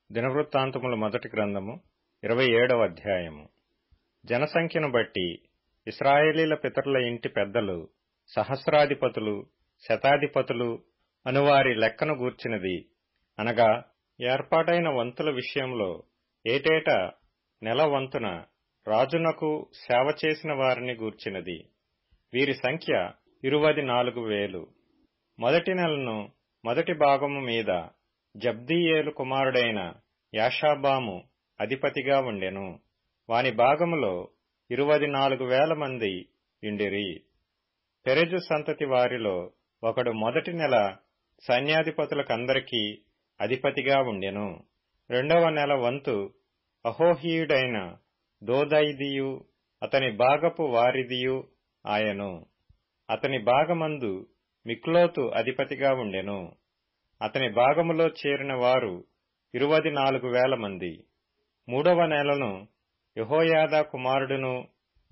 దినవృత్తాంతముల మొదటి గ్రంథము 27వ అధ్యాయము. జనసంఖ్యను బట్టి ఇశ్రాయేలీల పితరుల ఇంటి పెద్దలు, సహస్రాధిపతులు, శతాధిపతులు అనువారి లెక్కను గూర్చినది, అనగా ఏర్పాటైన వంతుల విషయంలో ఏటేటా నెల వంతున రాజునకు సేవ చేసిన వారిని గూర్చినది. వీరి సంఖ్య 24,000. మొదటి నెలను మొదటి భాగము మీద జబ్దీయేలు కుమారుడైన యాషాబాము అధిపతిగా ఉండెను. వాని భాగములో 24,000 మంది ఇండిరి. పెరెజు సంతతి వారిలో ఒకడు మొదటి నెల సైన్యాధిపతులకందరికీ అధిపతిగా ఉండెను. రెండవ నెల వంతు అహోహీయుడైన దోదైదియు అతని భాగపు వారిదియు ఆయను. అతని భాగమందు మిక్లోతు అధిపతిగా ఉండెను. అతని భాగములో చేరిన వారు 24,000 మంది. మూడవ నెలను యెహోయాదా కుమారుడును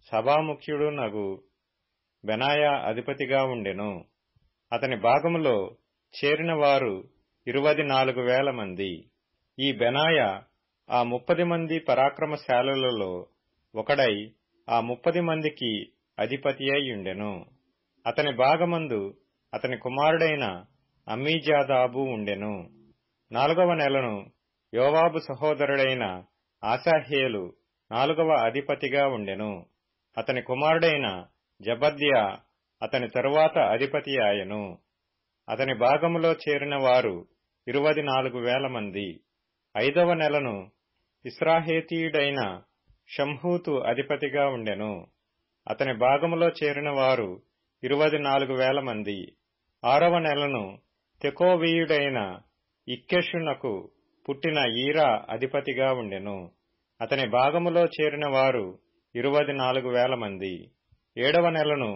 సభాముఖ్యుడునగు బెనాయా అధిపతిగా ఉండెను. అతని భాగములో చేరిన వారు 24,000 మంది. ఈ బెనాయా ఆ 30 మంది పరాక్రమశాలులలో ఒకడై ఆ 30 మందికి అధిపతి అయి ఉండెను. అతని భాగమందు అతని కుమారుడైన అమ్మీజాదాబు ఉండెను. నాలుగవ నెలను యోవాబు సహోదరుడైన ఆసాహేలు 4వ అధిపతిగా ఉండెను. అతని కుమారుడైన జబద్యా అతని తరువాత అధిపతి ఆయను. అతని భాగములో చేరిన వారు 24,000 మంది. ఐదవ నెలను ఇస్రాహేతీయుడైన షంహూతు అధిపతిగా ఉండెను. అతని భాగములో చేరిన వారు 24,000 మంది. ఆరవ నెలను తెకోవీయుడైన ఇక్కెషునకు పుట్టిన ఈరా అధిపతిగా ఉండెను. అతని భాగములో చేరిన వారు 24,000 మంది. ఏడవ నెలను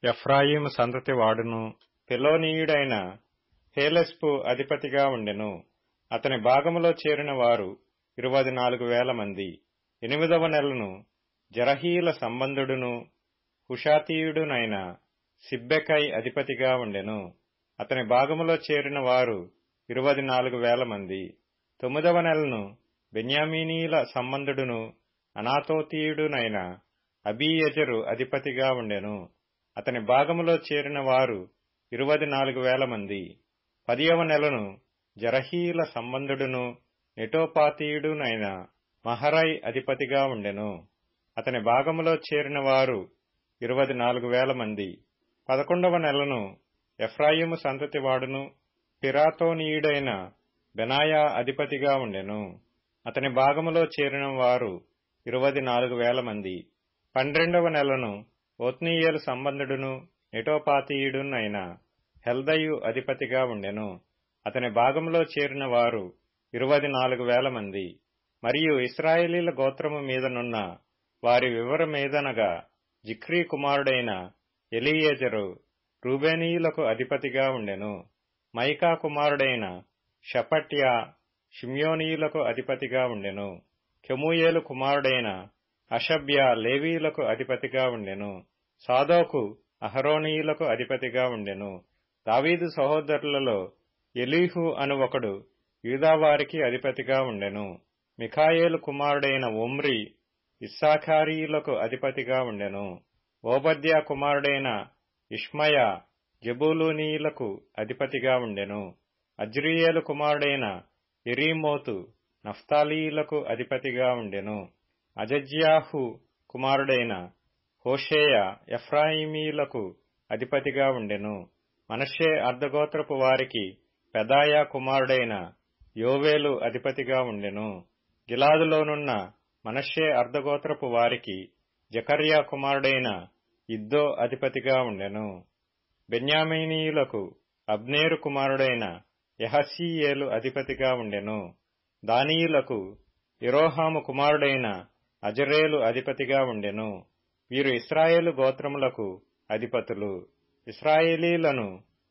ఎఫ్రాయిము సంతతి వాడును పెలోనీయుడైన హేలెస్పు అధిపతిగా ఉండెను. అతని భాగములో చేరిన వారు 24,000 మంది. ఎనిమిదవ నెలను జరహీల సంబంధుడును హుషాతీయుడునైన సిబ్బెకై అధిపతిగా ఉండెను. అతని భాగములో చేరిన వారు 24,000 మంది. తొమ్మిదవ నెలను బెన్యామీనీల సంబంధుడును అనాతోతీయుడునైన అబీయెజరు అధిపతిగా ఉండెను. అతని భాగములో చేరిన వారు 24,000 మంది. 10వ నెలను జరహీల సంబంధుడును నెటోపాతీయుడునైన మహరై అధిపతిగా ఉండెను. అతని భాగములో చేరిన వారు 24,000 మంది. 11వ నెలను ఎఫ్రాయిము సంతతి వాడును పిరాతోనీయుడైన బెనాయా అధిపతిగా ఉండెను. అతని భాగములో చేరిన వారు 24,000 మంది. 12వ నెలను ఓత్నీయేలు సంబంధుడును నెటోపాతీయుడునైన హెల్దయు అధిపతిగా ఉండెను. అతని భాగములో చేరిన వారు 24,000 మంది. మరియు ఇశ్రాయేలీల గోత్రము మీదనున్న వారి వివరమేదనగా జిక్రీ కుమారుడైన ఎలీయెజరు రూబేనీయులకు అధిపతిగా ఉండెను. మైకా కుమారుడైన షపట్యా షిమ్యోనీయులకు అధిపతిగా ఉండెను. కెమూయేలు కుమారుడైన హషబ్యా లేవీయులకు అధిపతిగా ఉండెను. సాదోకు అహరోనీయులకు అధిపతిగా ఉండెను. దావీదు సహోదరులలో ఎలీహు అను ఒకడు యూదావారికి అధిపతిగా ఉండెను. మిఖాయేలు కుమారుడైన ఒమ్రి ఇస్సాఖారీయులకు అధిపతిగా ఉండెను. ఓబద్యా కుమారుడైన ఇష్మయా జెబూలూనీయులకు అధిపతిగా ఉండెను. అజ్రీయేలు కుమారుడైన యెరీమోతు నఫ్తాలీయులకు అధిపతిగా ఉండెను. అజజ్యాహు కుమారుడైన హోషేయ ఎఫ్రాయిమీయులకు అధిపతిగా ఉండెను. మనష్షే అర్ధగోత్రపు వారికి పెదాయా కుమారుడైన యోవేలు అధిపతిగా ఉండెను. గిలాదులోనున్న మనష్షే అర్ధగోత్రపు వారికి జకర్యా కుమారుడైన ఇద్దో అధిపతిగా ఉండెను. బెన్యామీనీయులకు అబ్నేరు కుమారుడైన యహసీయేలు అధిపతిగా ఉండెను. దానీయులకు యెరోహాము కుమారుడైన అజరేలు అధిపతిగా ఉండెను. వీరు ఇశ్రాయేలు గోత్రములకు అధిపతులు. ఇశ్రాయేలీలను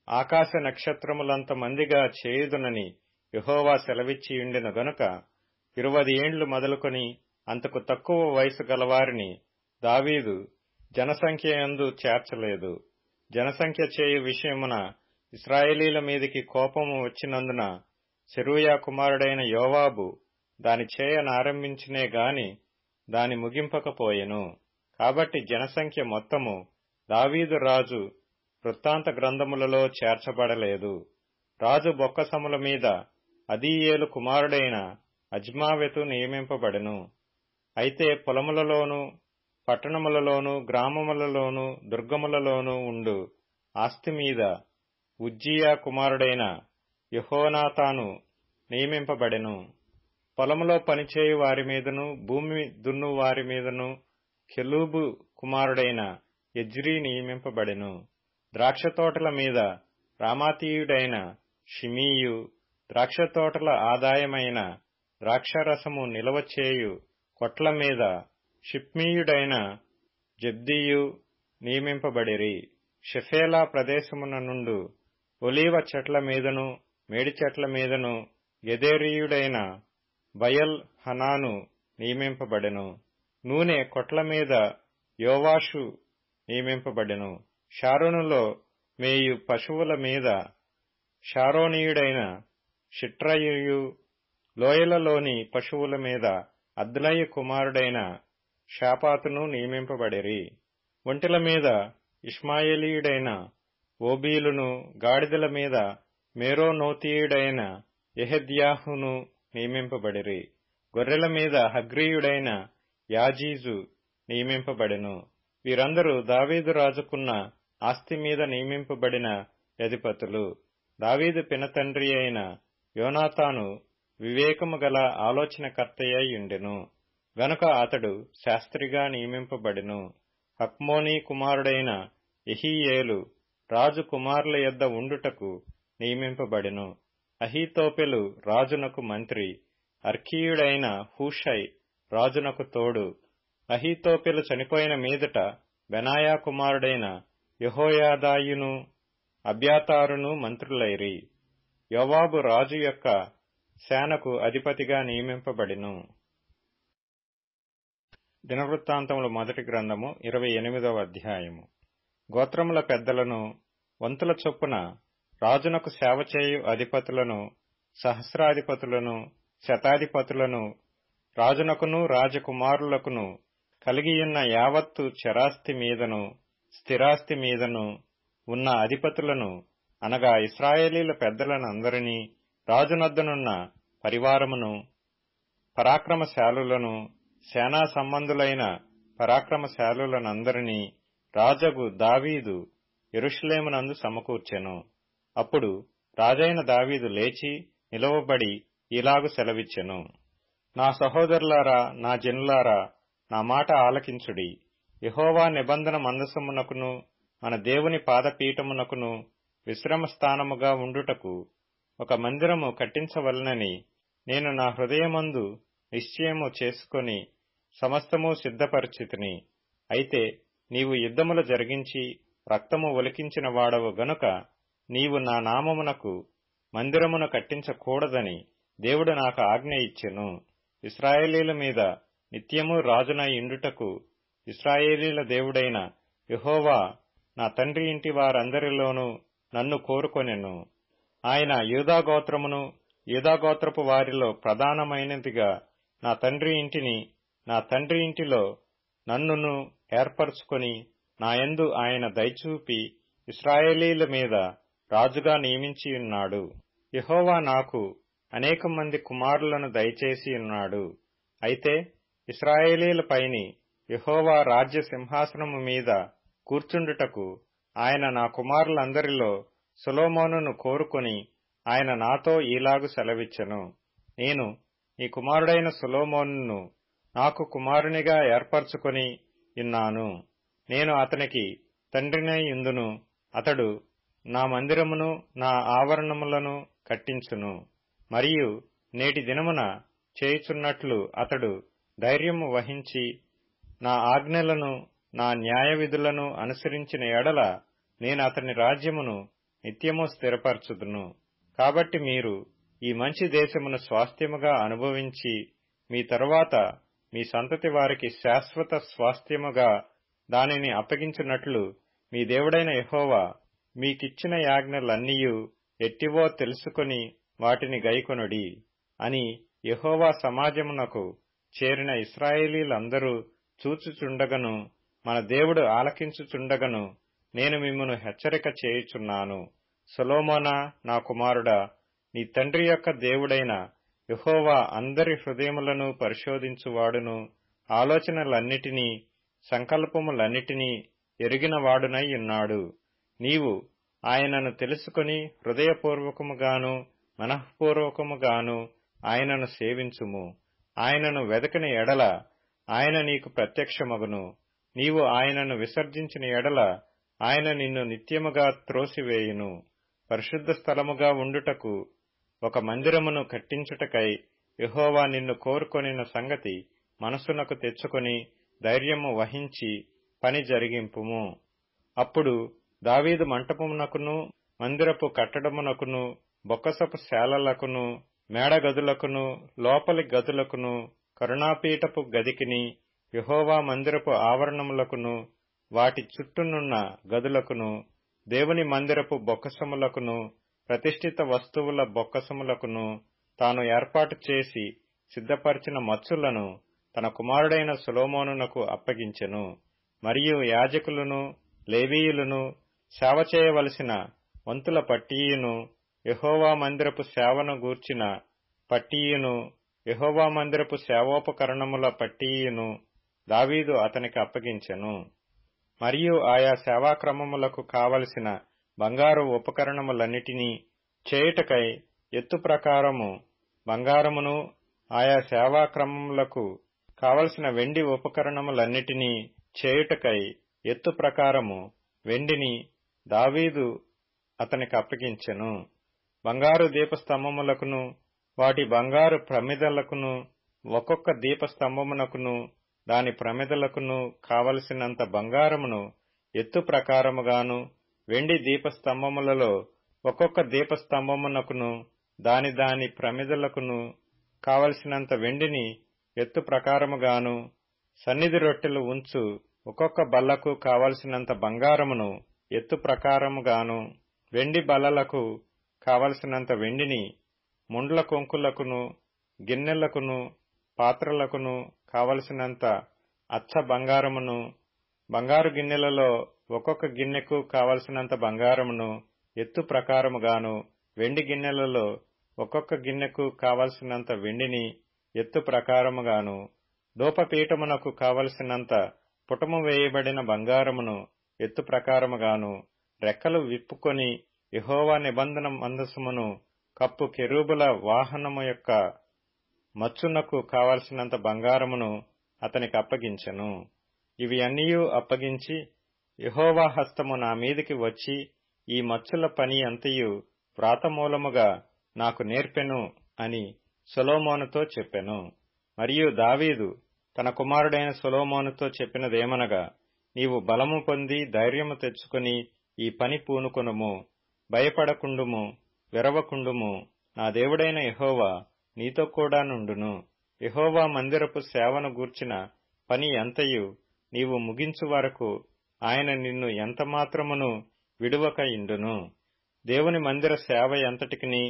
ఆకాశ నక్షత్రములంత మందిగా చేయుదునని యెహోవా సెలవిచ్చియుండెను గనుక 20 ఏండ్లు మొదలుకొని అంతకు తక్కువ వయసు గలవారిని దావీదు జనసంఖ్యయందు చేర్చలేదు. జనసంఖ్య చేయు విషయమున ఇశ్రాయేలీల మీదికి కోపము వచ్చినందున సెరూయా కుమారుడైన యోవాబు దాని చేయనారంభించినే గాని దాని ముగింపకపోయెను. కాబట్టి జనసంఖ్య మొత్తము దావీదు రాజు వృత్తాంత గ్రంథములలో చేర్చబడలేదు. రాజు బొక్కసముల మీద అదీయేలు కుమారుడైన అజ్మావెతు నియమింపబడెను. అయితే పొలములలోనూ పట్టణములలోనూ గ్రామములలోనూ దుర్గములలోనూ ఉండు ఆస్తి మీద ఉజ్జియా కుమారుడైన యెహోనాతాను నియమింపబడెను. పొలములో పనిచేయు వారి మీదను భూమి దున్ను వారి మీదను కెలూబు కుమారుడైన ఎజ్రీ నియమింపబడెను. ద్రాక్షతోటల మీద రామాతీయుడైన షిమీయు, ద్రాక్షతోటల ఆదాయమైన ద్రాక్షరసము నిలవచేయు కొట్ల మీద షిప్మీయుడైన జబ్దీయు నియమింపబడిరి. షెఫేలా ప్రదేశమున నుండు ఒలీవ చెట్ల మీదను మేడి చెట్ల మీదను గెదేరీయుడైన బయల్ హనాను నియమింపబడెను. నూనె కొట్ల మీద యోవాషు నియమింపబడెను. షారోనులో మేయు పశువుల మీద షారోనీయుడైన షిట్రయియు, లోయలలోని పశువుల మీద అద్లయి కుమారుడైన షాపాతును నియమింపబడిరి. ఒంటెల మీద ఇష్మాయేలీయుడైన ఓబీలును, గాడిదల మీద మేరోనోతీయుడైన యెహెద్యాహును నియమింపబడిరి. గొర్రెల మీద హగ్రీయుడైన యాజీజు నియమింపబడెను. వీరందరూ దావీదు రాజుకున్న ఆస్తి మీద నియమింపబడిన అధిపతులు. దావీదు పినతండ్రి అయిన యోనాతాను వివేకము గల ఆలోచనకర్తయ్యుండెను గనుక అతడు శాస్త్రిగా నియమింపబడెను. హక్మోనీ కుమారుడైన యెహీయేలు రాజు కుమారుల యొద్ద ఉండుటకు నియమింపబడెను. అహీతోపెలు రాజునకు మంత్రి, అర్కీయుడైన హూషై రాజునకు తోడు. అహీతోపెలు చనిపోయిన మీదట బెనాయా కుమారుడైన యెహోయాదాయును అబ్యాతారును మంత్రులైరి. యోవాబు రాజు యొక్క సేనకు అధిపతిగా నియమింపబడెను. దినవృత్తాంతములు మొదటి గ్రంథము 28వ అధ్యాయము. గోత్రముల పెద్దలను వంతుల చొప్పున రాజునకు సేవ చేయు అధిపతులను, సహస్రాధిపతులను, శతాధిపతులను, రాజునకును రాజకుమారులకును కలిగియున్న యావత్తు చరాస్తి మీదను స్థిరాస్తి మీదను ఉన్న అధిపతులను, అనగా ఇశ్రాయేలీల పెద్దలనందరినీ, రాజునొద్దనున్న పరివారమును, పరాక్రమశాలులను, సేనా సంబంధులైన పరాక్రమశాలులనందరినీ రాజగు దావీదు యెరూషలేమునందు సమకూర్చెను. అప్పుడు రాజైన దావీదు లేచి నిలువబడి ఇలాగు సెలవిచ్చెను: నా సహోదరులారా, నా జనులారా, నా మాట ఆలకించుడి. యెహోవా నిబంధన మందసమునకును మన దేవుని పాదపీఠమునకును విశ్రమ స్థానముగా ఉండుటకు ఒక మందిరము కట్టించవలనని నేను నా హృదయమందు నిశ్చయము చేసుకొని సమస్తము సిద్ధపరిచితిని. అయితే నీవు యుద్ధములు జరిగించి రక్తము ఒలికించిన వాడవు గనుక నీవు నా నామమునకు మందిరమును కట్టించకూడదని దేవుడు నాకు ఆజ్ఞ ఇచ్చెను. ఇశ్రాయేలీల మీద నిత్యము రాజునై ఇండుటకు ఇశ్రాయేలీల దేవుడైన యెహోవా నా తండ్రి ఇంటి వారందరిలోనూ నన్ను కోరుకొనెను. ఆయన యూదాగోత్రమును, యూదాగోత్రపు వారిలో ప్రధానమైనదిగా నా తండ్రి ఇంటిని, నా తండ్రి ఇంటిలో నన్నును ఏర్పరచుకొని నాయందు ఆయన దయచూపి ఇశ్రాయేలీల మీద రాజుగా నియమించియున్నాడు. యెహోవా నాకు అనేక మంది కుమారులను దయచేసి ఉన్నాడు. అయితే ఇశ్రాయేలీల పైని యెహోవా రాజ్య సింహాసనము మీద కూర్చుండుటకు ఆయన నా కుమారులందరిలో సొలొమోనును కోరుకొని ఆయన నాతో ఈలాగు సెలవిచ్చెను: నేను నీ కుమారుడైన సొలొమోనును నాకు కుమారునిగా ఏర్పరచుకొని ఉన్నాను. నేను అతనికి తండ్రినై యుందును. అతడు నా మందిరమును నా ఆవరణములను కట్టించును. మరియు నేటి దినమున చేయుచున్నట్లు అతడు ధైర్యము వహించి నా ఆజ్ఞలను నా న్యాయ విధులను అనుసరించిన ఎడల నేను అతని రాజ్యమును నిత్యము స్థిరపరచుదును. కాబట్టి మీరు ఈ మంచి దేశమును స్వాస్థ్యముగా అనుభవించి మీ తరువాత మీ సంతతి వారికి శాశ్వత స్వాస్థ్యముగా దానిని అప్పగించున్నట్లు మీ దేవుడైన యెహోవా మీకిచ్చిన యాజ్ఞలన్నీయు ఎట్టివో తెలుసుకొని వాటిని గైకొనుడి అని యెహోవా సమాజమునకు చేరిన ఇశ్రాయేలీలందరూ చూచుచుండగను, మన దేవుడు ఆలకించుచుండగను నేను మిమ్మును హెచ్చరిక చేయుచున్నాను. సొలొమోనా, నా కుమారుడా, నీ తండ్రి యొక్క దేవుడైన యెహోవా అందరి హృదయములను పరిశోధించువాడును, ఆలోచనలన్నిటినీ సంకల్పములన్నిటినీ ఎరిగినవాడునై ఉన్నాడు. నీవు ఆయనను తెలుసుకుని హృదయపూర్వకముగాను మనఃపూర్వకముగాను ఆయనను సేవించుము. ఆయనను వెదకని ఎడల ఆయన నీకు ప్రత్యక్షమగును. నీవు ఆయనను విసర్జించిన ఎడల ఆయన నిన్ను నిత్యముగా త్రోసివేయును. పరిశుద్ధ స్థలముగా ఉండుటకు ఒక మందిరమును కట్టించుటకై యెహోవా నిన్ను కోరుకొనిన సంగతి మనసునకు తెచ్చుకొని ధైర్యము వహించి పని జరిగింపుము. అప్పుడు దావీదు మంటపమునకును మందిరపు కట్టడమునకును బొక్కసపు శాలలకును మేడగదులకును లోపలి గదులకును కరుణాపీఠపు గదికిని యెహోవా మందిరపు ఆవరణములకును వాటి చుట్టూనున్న గదులకును దేవుని మందిరపు బొక్కసములకును ప్రతిష్ఠిత వస్తువుల బొక్కసములకును తాను ఏర్పాటు చేసి సిద్ధపరిచిన మచ్చులను తన కుమారుడైన సొలొమోనునకు అప్పగించెను. మరియు యాజకులను లేవీయులను సేవ చేయవలసిన వంతుల పట్టీయును యెహోవా మందిరపు సేవను గూర్చిన పట్టీయును యెహోవా మందిరపు సేవోపకరణముల పట్టీయును దావీదు అతనికి అప్పగించెను. మరియు ఆయా సేవాక్రమములకు కావలసిన బంగారు ఉపకరణములన్నిటినీ చేయుటకై ఎత్తు ప్రకారము బంగారమును, ఆయా సేవాక్రమములకు కావలసిన వెండి ఉపకరణములన్నిటినీ చేయుటకై ఎత్తు ప్రకారము వెండిని దావీదు అతనికి అప్పగించెను. బంగారు దీపస్తంభములకును వాటి బంగారు ప్రమిదలకును ఒక్కొక్క దీపస్తంభమునకును దాని ప్రమిదలకును కావలసినంత బంగారమును ఎత్తు ప్రకారముగాను, వెండి దీపస్తంభములలో ఒక్కొక్క దీపస్తంభమునకును దాని ప్రమిదలకును కావలసినంత వెండిని ఎత్తు ప్రకారముగాను, సన్నిధి రొట్టెలు ఉంచు ఒక్కొక్క బల్లకు కావలసినంత బంగారమును ఎత్తు ప్రకారముగాను, వెండి బల్లలకు కావలసినంత వెండిని, ముండ్ల కొంకులకును గిన్నెలకును పాత్రలకును కావలసినంత అచ్చ బంగారమును, బంగారు గిన్నెలలో ఒక్కొక్క గిన్నెకు కావలసినంత బంగారమును ఎత్తు ప్రకారముగాను, వెండి గిన్నెలలో ఒక్కొక్క గిన్నెకు కావలసినంత వెండిని ఎత్తు ప్రకారముగాను, ధూపపీఠమునకు కావలసినంత పుటము వేయబడిన బంగారమును ఎత్తు ప్రకారముగాను, రెక్కలు విప్పుకొని యెహోవా నిబంధన మందసమును కప్పు కెరూబుల వాహనము యొక్క మచ్చునకు కావలసినంత బంగారమును అతనికి అప్పగించెను. ఇవి అన్నియూ అప్పగించి, యెహోవా హస్తము నా మీదికి వచ్చి ఈ మచ్చుల పని అంతయు వ్రాతమూలముగా నాకు నేర్పెను అని సొలొమోనుతో చెప్పెను. మరియు దావీదు తన కుమారుడైన సొలొమోనుతో చెప్పినదేమనగా, నీవు బలము పొంది ధైర్యము తెచ్చుకుని ఈ పని పూనుకొనుము, భయపడకుండుము, విరవకుండుము. నా దేవుడైన యెహోవా నీతో కూడా నుండును. యెహోవా మందిరపు సేవను గూర్చిన పని అంతయు నీవు ముగించు వరకు ఆయన నిన్ను ఎంతమాత్రమును విడువక ఇండును. దేవుని మందిర సేవ ఎంతటికిని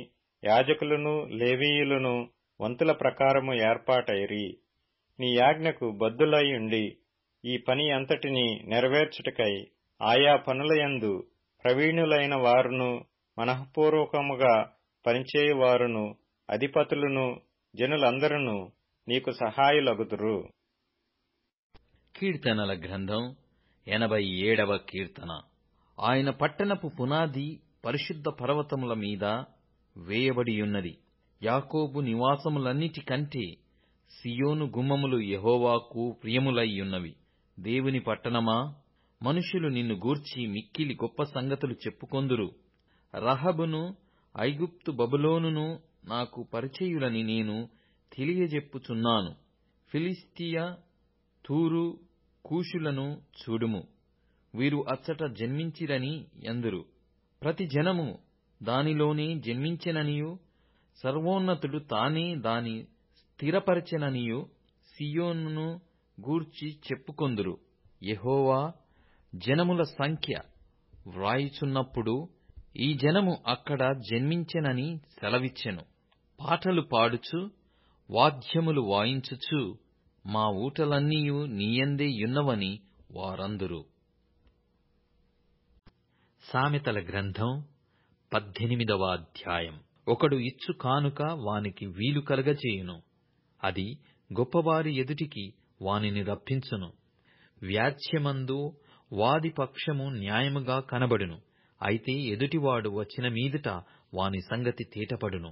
యాజకులను లేవీయులను వంతుల ప్రకారము ఏర్పాటైరి. నీ యాజ్ఞకు బద్ధులై ఉండి ఈ పని అంతటిని నెరవేర్చుటకై ఆయా పనులయందు ప్రవీణులైన వారును మనఃపూర్వకముగా పనిచేయువారును అధిపతులను జనులందరూ నీకు సహాయులగుదురు. కీర్తనల గ్రంథం 87వ కీర్తన. ఆయన పట్టణపు పునాది పరిశుద్ధ పర్వతముల మీద వేయబడియున్నది. యాకోబు నివాసములన్నిటికంటే సియోను గుమ్మములు యెహోవాకు ప్రియములయ్యున్నవి. దేవుని పట్టణమా, మనుషులు నిన్ను గూర్చి మిక్కిలి గొప్ప సంగతులు చెప్పుకొందురు. రహబును ఐగుప్తు బబులోనును నాకు పరిచయులని నేను తెలియజెప్పుచున్నాను. ఫిలిష్తియ, తూరు, కూషులను చూడుము, వీరు అచ్చట జన్మించిరని ఎందురు. ప్రతి జనము దానిలోనే జన్మించెననియు, సర్వోన్నతుడు తానే దాని స్థిరపరచెననియు సియోనును గూర్చి చెప్పుకొందురు. యెహోవా జనముల సంఖ్య వ్రాయుచున్నప్పుడు ఈ జనము అక్కడ జన్మించెనని సెలవిచ్చెను. పాటలు పాడుచు వాద్యములు వాయించుచు మా ఊటలన్నీయు నీయందే యున్నవని వారందురు. సామెతల గ్రంథం 18వ అధ్యాయం. ఒకడు ఇచ్చు కానుక వానికి వీలు కలగచేయును, అది గొప్పవారి ఎదుటికి వానిని రప్పించును. వ్యాజ్యమందు వాది పక్షము న్యాయముగా కనబడును, అయితే ఎదుటివాడు వచ్చిన మీదట వాని సంగతి తేటపడును.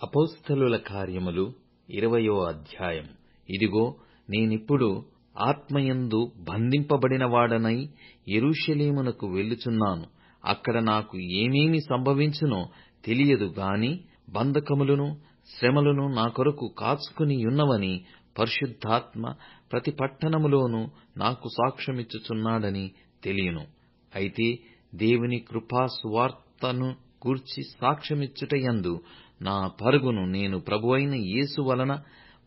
అపోస్తలుల కార్యములు 20వ అధ్యాయం. ఇదిగో, నేనిప్పుడు ఆత్మయందు బంధింపబడిన వాడనై యెరూషలేమునకు వెళ్ళుచున్నాను. అక్కడ నాకు ఏమేమి సంభవించునో తెలియదు గాని బంధకములను శ్రమలను నా కొరకు కాచుకుని యున్నవని పరిశుద్ధాత్మ ప్రతి పట్టణములోనూ నాకు సాక్ష్యమిచ్చుచున్నాడని తెలియను. అయితే దేవుని కృపా సువార్తను గూర్చి సాక్ష్యమిచ్చుటయందు నా పరుగును నేను ప్రభువైన యేసు వలన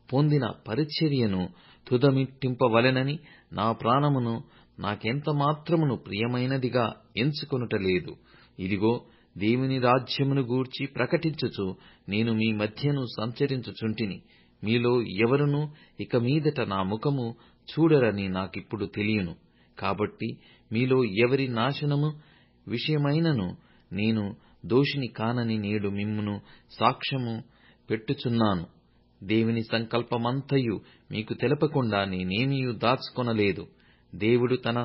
పొందిన పరిచర్యను తుదమిట్టింపవలెనని నా ప్రాణమును నాకెంత మాత్రమును ప్రియమైనదిగా ఎంచుకొనుటలేదు. ఇదిగో, దేవుని రాజ్యమును గూర్చి ప్రకటించుచు నేను మీ మధ్యను సంచరించుచుంటిని. మీలో ఎవరునూ ఇక మీదట నా ముఖము చూడరని నాకిప్పుడు తెలియను. కాబట్టి మీలో ఎవరి నాశనము విషయమైనను నేను దోషిని కానని నేడు మిమ్మును సాక్ష్యము పెట్టుచున్నాను. దేవుని సంకల్పమంతయు మీకు తెలపకుండా నేనేమియూ దాచుకొనలేదు. దేవుడు తన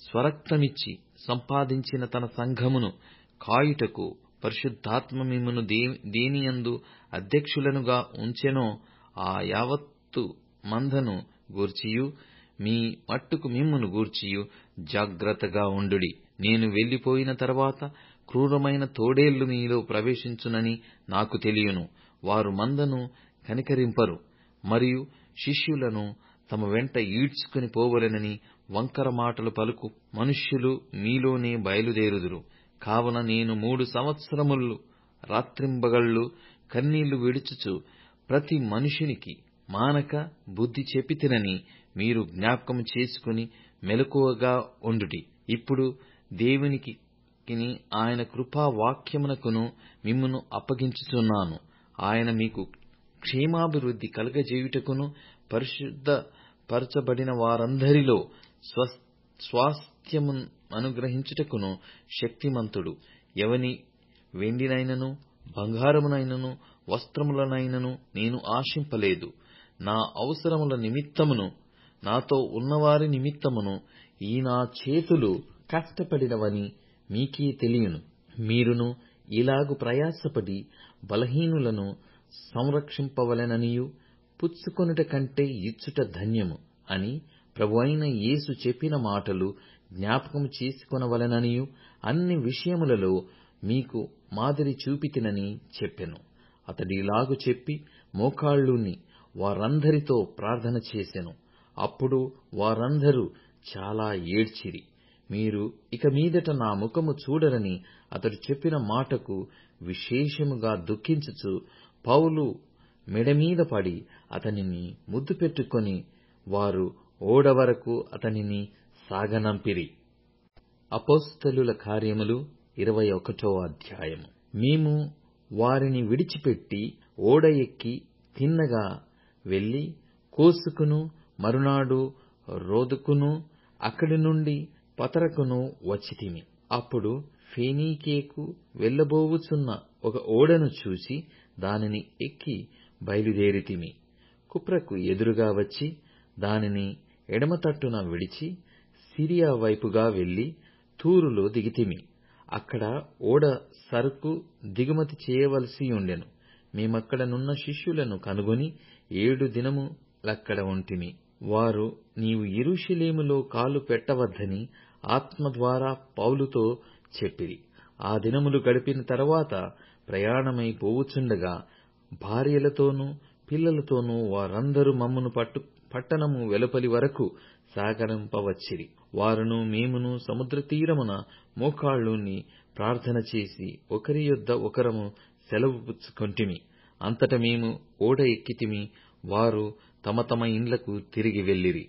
స్వరక్తమిచ్చి సంపాదించిన తన సంఘమును కాయుటకు పరిశుద్ధాత్మ మిమ్మును దేనియందు అధ్యక్షులనుగా ఉంచెనో ఆ యావత్తు మందను గూర్చియు మీ మట్టుకు మిమ్మును గూర్చియు జాగ్రత్తగా ఉండుడి. నేను వెళ్లిపోయిన తరువాత క్రూరమైన తోడేళ్లు మీలో ప్రవేశించునని నాకు తెలియను. వారు మందను కనికరింపరు, మరియు శిష్యులను తమ వెంట ఈడ్చుకుని పోవలెనని వంకర మాటలు పలుకు మనుష్యులు మీలోనే బయలుదేరుదురు. కావున నేను 3 సంవత్సరములు రాత్రింబగళ్ళు కన్నీళ్లు విడుచుచు ప్రతి మనుషునికి మానక బుద్ధి చెప్పితినని మీరు జ్ఞాపకం చేసుకుని మెలకువగా ఉండుడి. ఇప్పుడు దేవునికి ఆయన కృపా వాక్యమునకును మిమ్మును అప్పగించుచున్నాను. ఆయన మీకు క్షేమాభివృద్ధి కలుగజేయుటకును పరిశుద్ధ పరచబడిన వారందరిలో స్వాస్థ్యము అనుగ్రహించుటకును శక్తిమంతుడు. ఎవని వెండినైనను బంగారమునైనను వస్త్రములనైనను నేను ఆశింపలేదు. నా అవసరముల నిమిత్తమును నాతో ఉన్నవారి నిమిత్తమును ఈ నా చేతులు కష్టపడినవని మీకే తెలియను. మీరును ఇలాగు ప్రయాసపడి బలహీనులను సంరక్షింపవలెననియు పుచ్చుకొనుట కంటే ఇచ్చుట ధన్యము అని ప్రభువైన యేసు చెప్పిన మాటలు జ్ఞాపకము చేసుకొనవలెననియు అన్ని విషయములలో మీకు మాదిరి చూపితినని చెప్పెను. అతడిలాగు చెప్పి మోకాళ్ళూని వారందరితో ప్రార్థన చేసెను. అప్పుడు వారందరూ చాలా ఏడ్చిరి. మీరు ఇక మీదట నా ముఖము చూడరని అతడు చెప్పిన మాటకు విశేషముగా దుఃఖించుచు పౌలు మెడమీద పడి అతనిని ముద్దు పెట్టుకొని వారు ఓడ వరకు అతనిని సాగనంపిరి. అపోస్తలుల కార్యములు 21వ అధ్యాయము. మేము వారిని విడిచిపెట్టి ఓడ ఎక్కి తిన్నగా వెళ్లి కోసుకును మరునాడు రోదుకును అక్కడి నుండి పతరకును వచ్చితిమి. అప్పుడు ఫేనీకేకు వెళ్లబోవుచున్న ఒక ఓడను చూసి దానిని ఎక్కి బయలుదేరితిమి. కుప్రకు ఎదురుగా వచ్చి దానిని ఎడమతట్టున విడిచి సిరియా వైపుగా వెళ్లి తూరులో దిగితిమి. అక్కడ ఓడ సరుకు దిగుమతి చేయవలసియుండెను. మేమక్కడనున్న శిష్యులను కనుగొని 7 దినములక్కడ ఉంటిమి. వారు నీవు యెరూషలేములో కాలు పెట్టవద్దని ఆత్మ ద్వారా పౌలుతో చెప్పిరి. ఆ దినములు గడిపిన తరువాత ప్రయాణమై పోవుచుండగా భార్యలతోనూ పిల్లలతోనూ వారందరూ మమ్మను పట్టణము వెలుపలి వరకు సాగనంపవచ్చిరి. వారును మేమును సముద్ర తీరమున మోకాళ్ళూని ప్రార్థన చేసి ఒకరి యొద్ద ఒకరము సెలవు పుచ్చుకొంటిమి. అంతట మేము ఓడ ఎక్కితిమి. వారు తమ తమ ఇండ్లకు తిరిగి వెళ్ళిరి.